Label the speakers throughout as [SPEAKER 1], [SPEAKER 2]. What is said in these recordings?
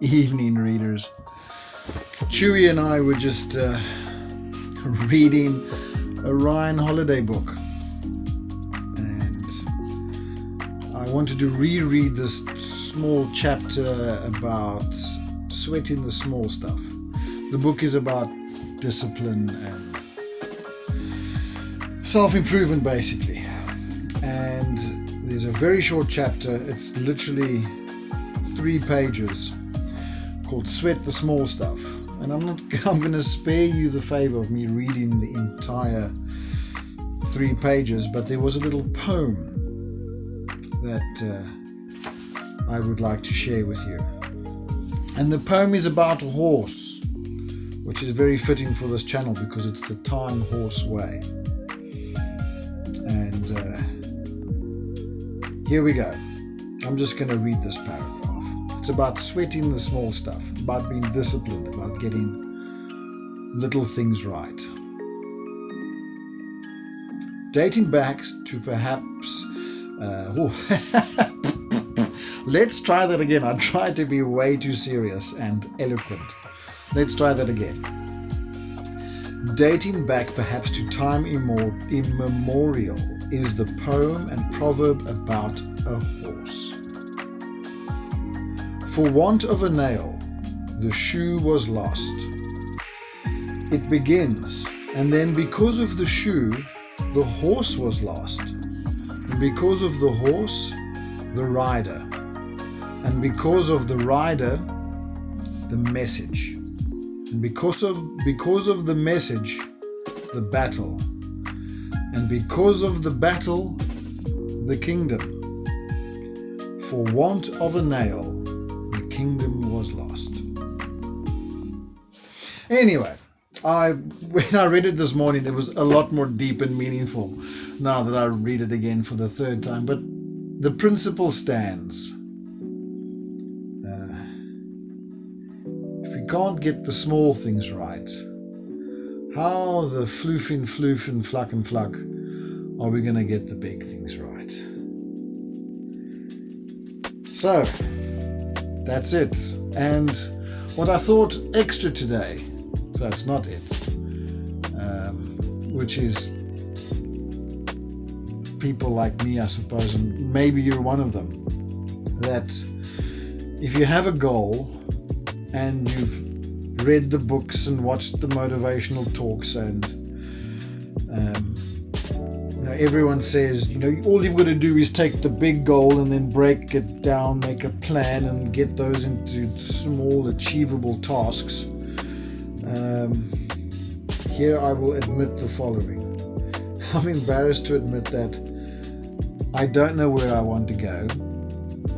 [SPEAKER 1] evening, readers. Chewy and I were just reading a Ryan Holiday book, and I wanted to reread this small chapter about sweating the small stuff. The book is about discipline and self-improvement, basically. And there's a very short chapter, it's literally 3 pages, called Sweat the Small Stuff. And I'm going to spare you the favor of me reading the entire 3 pages, but there was a little poem that I would like to share with you. And the poem is about a horse, which is very fitting for this channel because it's the Tyne Horse Way. And here we go. I'm just going to read this paragraph. It's about sweating the small stuff, about being disciplined, about getting little things right. Dating back to perhaps... Let's try that again. I tried to be way too serious and eloquent. Let's try that again. Dating back perhaps to time immemorial is the poem and proverb about a horse. For want of a nail, the shoe was lost. It begins, and then because of the shoe, the horse was lost. And because of the horse, the rider. And because of the rider, the message. And because of the message, the battle. And because of the battle, the kingdom. For want of a nail, the kingdom was lost. Anyway, when I read it this morning, it was a lot more deep and meaningful now that I read it again for the 3rd time. But the principle stands. If we can't get the small things right, how the floofin, fluck and fluck are we going to get the big things right? So, that's it. And what I thought extra today, so it's not it, which is people like me, I suppose, and maybe you're one of them, that if you have a goal and you've read the books and watched the motivational talks and everyone says, all you've got to do is take the big goal and then break it down, make a plan and get those into small achievable tasks. Here I will admit the following. I'm embarrassed to admit that I don't know where I want to go.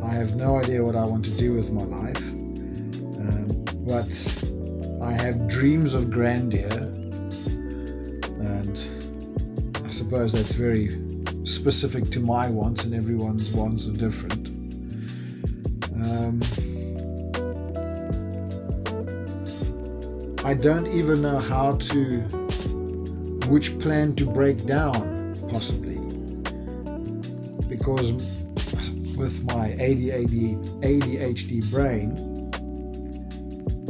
[SPEAKER 1] I have no idea what I want to do with my life. But I have dreams of grandeur, and I suppose that's very specific to my wants, and everyone's wants are different. I don't even know which plan to break down, possibly, because with my ADHD brain,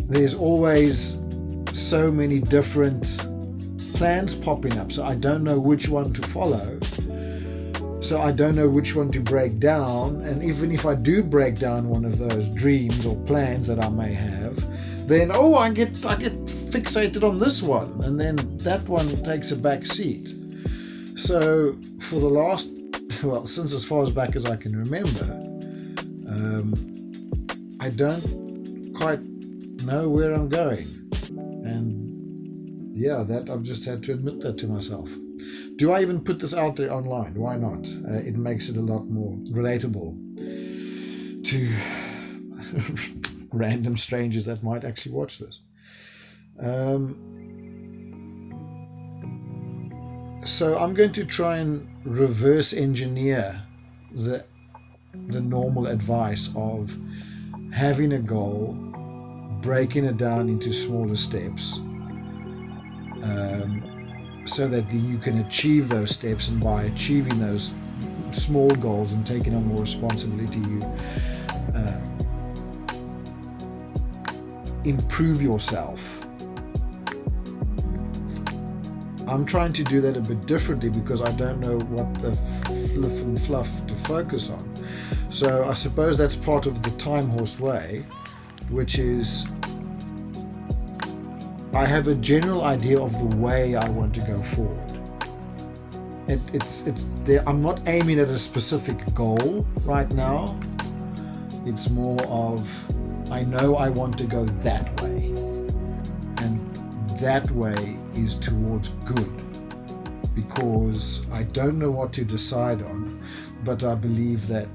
[SPEAKER 1] there's always so many different plans popping up, so I don't know which one to follow, so I don't know which one to break down. And even if I do break down one of those dreams or plans that I may have, then I get fixated on this one, and then that one takes a back seat. So for the last, since as far as back as I can remember, I don't quite know where I'm going, and that I've just had to admit that to myself. Do I even put this out there online? Why not? It makes it a lot more relatable to random strangers that might actually watch this. So I'm going to try and reverse engineer the normal advice of having a goal, breaking it down into smaller steps, so that you can achieve those steps, and by achieving those small goals and taking on more responsibility, improve yourself. I'm trying to do that a bit differently because I don't know what the fluff and fluff to focus on. So I suppose that's part of the Time Horse way, which is I have a general idea of the way I want to go forward. It's there. I'm not aiming at a specific goal right now. It's more of I know I want to go that way, and that way is towards good, because I don't know what to decide on, but I believe that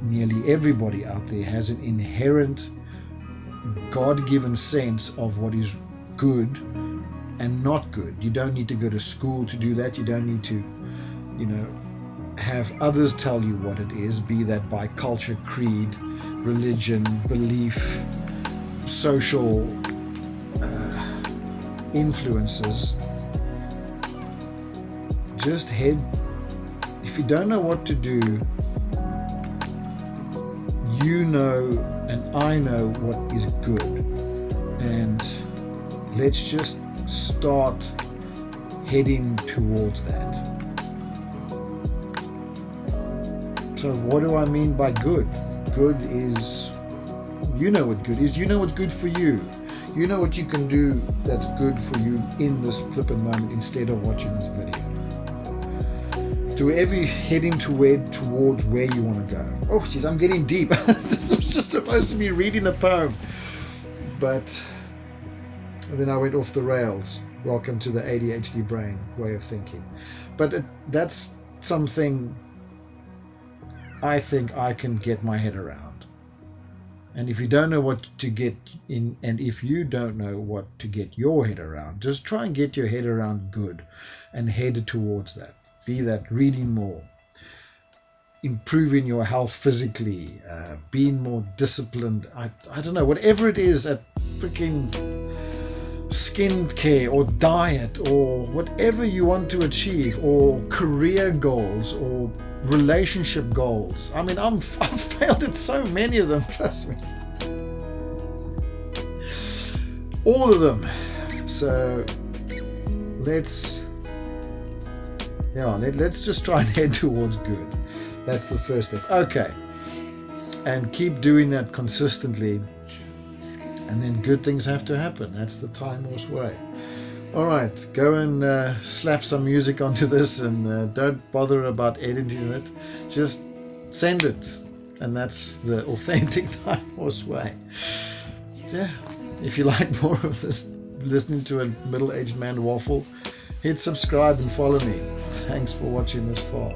[SPEAKER 1] nearly everybody out there has an inherent God-given sense of what is good and not good. You don't need to go to school to do that. You don't need to, have others tell you what it is, be that by culture, creed, religion, belief, social influences. Just head. If you don't know what to do, you know and I know what is good, and let's just start heading towards that. So what do I mean by good? Good is, you know what good is. You know what's good for you. You know what you can do that's good for you in this flippin' moment instead of watching this video. To wherever you're heading towards where you want to go. Oh jeez, I'm getting deep. This was just supposed to be reading a poem, but then I went off the rails. Welcome to the ADHD brain way of thinking. But that's something I think I can get my head around. And if you don't know what to get in, and if you don't know what to get your head around, just try and get your head around good and head towards that. Be that reading more, improving your health physically, being more disciplined. I don't know, whatever it is, at freaking skin care or diet or whatever you want to achieve, or career goals or relationship goals. I mean, I've failed at so many of them, trust me. All of them. So let's just try and head towards good. That's the first step. Okay. And keep doing that consistently, and then good things have to happen. That's the Time Horse way. All right, go and slap some music onto this, and don't bother about editing it. Just send it, and that's the authentic Time Horse way. Yeah. If you like more of this, listening to a middle-aged man waffle, hit subscribe and follow me. Thanks for watching this far.